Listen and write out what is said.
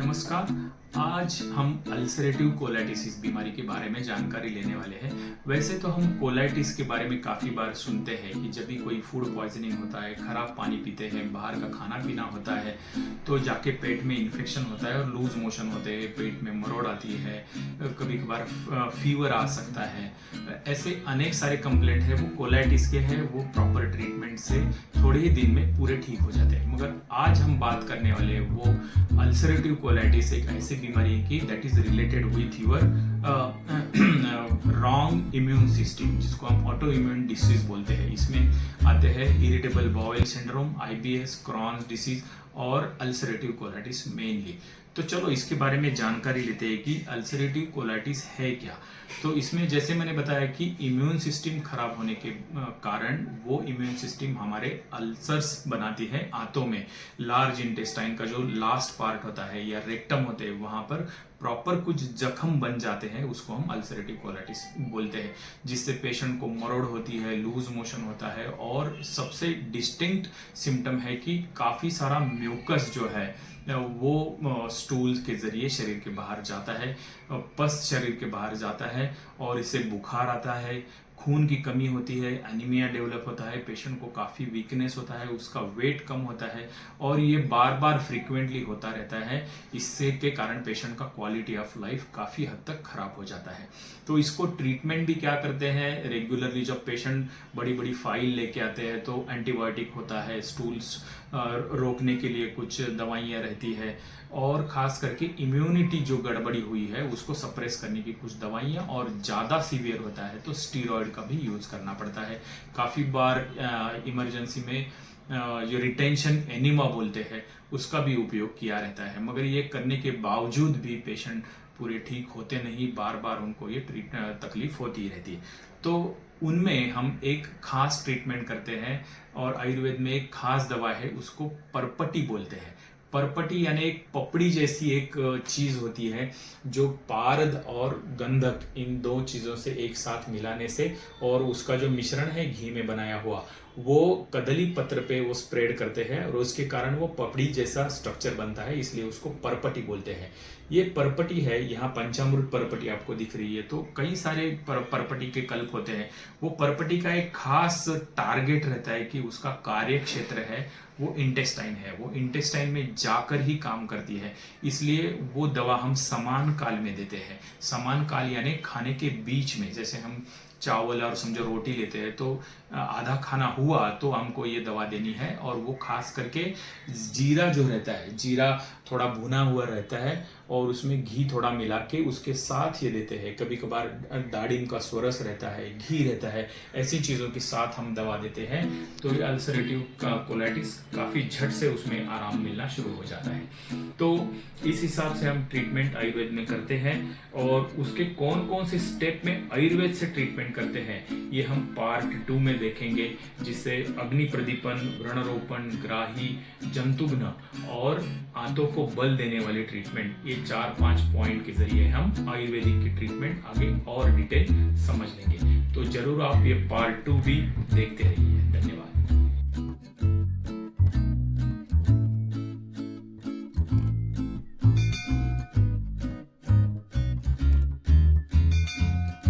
नमस्कार। आज हम अल्सरेटिव कोलाइटिस बीमारी के बारे में जानकारी लेने वाले हैं। वैसे तो हम कोलाइटिस के बारे में काफ़ी बार सुनते हैं कि जब भी कोई फूड पॉइजनिंग होता है, खराब पानी पीते हैं, बाहर का खाना पीना होता है तो जाके पेट में इन्फेक्शन होता है और लूज मोशन होते हैं, पेट में मरोड़ आती है, कभी कभार फीवर आ सकता है। ऐसे अनेक सारे कंप्लेंट है वो कोलाइटिस के हैं, वो प्रॉपर ट्रीटमेंट से थोड़े ही दिन में पूरे ठीक हो जाते हैं। मगर आज हम बात करने वाले हैं वो अल्सरेटिव कोलाइटिस, एक ऐसी बीमारी की that is related with your wrong immune system, जिसको हम ऑटो इम्यून डिसीज बोलते हैं। इसमें आते हैं irritable bowel syndrome, IBS, Crohn's disease और अल्सरेटिव कोलाइटिस मेनली। तो चलो इसके बारे में जानकारी लेते हैं कि अल्सरेटिव कोलाइटिस है क्या। तो इसमें जैसे मैंने बताया कि इम्यून सिस्टम खराब होने के कारण वो इम्यून सिस्टम हमारे अल्सर्स बनाती है आंतों में। लार्ज इंटेस्टाइन का जो लास्ट पार्ट होता है या रेक्टम होते हैं वहां पर प्रॉपर कुछ जख्म बन जाते हैं, उसको हम अल्सरेटिव कोलाइटिस बोलते हैं, जिससे पेशेंट को मरोड़ होती है, लूज मोशन होता है और सबसे डिस्टिंक्ट सिम्टम है कि काफी सारा म्यूकस जो है वो स्टूल के जरिए शरीर के बाहर जाता है, पस शरीर के बाहर जाता है और इससे बुखार आता है, खून की कमी होती है, एनीमिया डेवलप होता है, पेशेंट को काफ़ी वीकनेस होता है, उसका वेट कम होता है और ये बार बार फ्रीक्वेंटली होता रहता है। इससे के कारण पेशेंट का क्वालिटी ऑफ लाइफ काफ़ी हद तक खराब हो जाता है। तो इसको ट्रीटमेंट भी क्या करते हैं, रेगुलरली जब पेशेंट बड़ी बड़ी फाइल लेके आते हैं तो एंटीबायोटिक होता है, स्टूल्स रोकने के लिए कुछ दवाइयाँ रहती है और खास करके इम्यूनिटी जो गड़बड़ी हुई है उसको सप्रेस करने की कुछ दवाइयाँ, और ज़्यादा सीवियर होता है तो स्टीरॉयड का भी यूज़ करना पड़ता है। काफ़ी बार इमरजेंसी में जो रिटेंशन एनिमा बोलते हैं उसका भी उपयोग किया रहता है। मगर ये करने के बावजूद भी पेशेंट पूरे ठीक होते नहीं, बार बार उनको ये तकलीफ होती रहती है। तो उनमें हम एक खास ट्रीटमेंट करते हैं और आयुर्वेद में एक खास दवा है, उसको परपटी बोलते हैं। परपटी यानी एक पपड़ी जैसी एक चीज होती है जो पारद और गंधक इन दो चीजों से एक साथ मिलाने से और उसका जो मिश्रण है घी में बनाया हुआ वो कदली पत्र पे वो स्प्रेड करते हैं और उसके कारण वो पपड़ी जैसा स्ट्रक्चर बनता है, इसलिए उसको परपटी बोलते हैं। ये परपटी है, यहाँ पंचामृत परपटी आपको दिख रही है, तो कई सारे परपटी के कल्प होते हैं। वो परपटी का एक खास टारगेट रहता है कि उसका कार्य क्षेत्र है वो इंटेस्टाइन है, वो इंटेस्टाइन में जाकर ही काम करती है, इसलिए वो दवा हम समान काल में देते हैं। समान काल यानी खाने के बीच में, जैसे हम चावल और समझो रोटी लेते हैं तो आधा खाना हुआ तो हमको ये दवा देनी है। और वो खास करके जीरा जो रहता है, जीरा थोड़ा भुना हुआ रहता है और उसमें घी थोड़ा मिला के उसके साथ ये देते हैं। कभी कभार दाड़िम का स्वरस रहता है, घी रहता है, ऐसी चीज़ों के साथ हम दवा देते हैं तो ये अल्सरेटिव कोलाइटिस काफ़ी झट से उसमें आराम मिलना शुरू हो जाता है। तो इस हिसाब से हम ट्रीटमेंट आयुर्वेद में करते हैं और उसके कौन कौन से स्टेप में आयुर्वेद से ट्रीटमेंट करते हैं ये हम पार्ट 2 में देखेंगे, जिससे अग्नि प्रदीपन, व्रणरोपण, ग्राही, जंतुघ्न और आंतों को बल देने वाले ट्रीटमेंट, ये 4-5 पॉइंट के जरिए हम आयुर्वेदिक की ट्रीटमेंट आगे और डिटेल समझ लेंगे। तो जरूर आप ये पार्ट 2 भी देखते रहिए। धन्यवाद।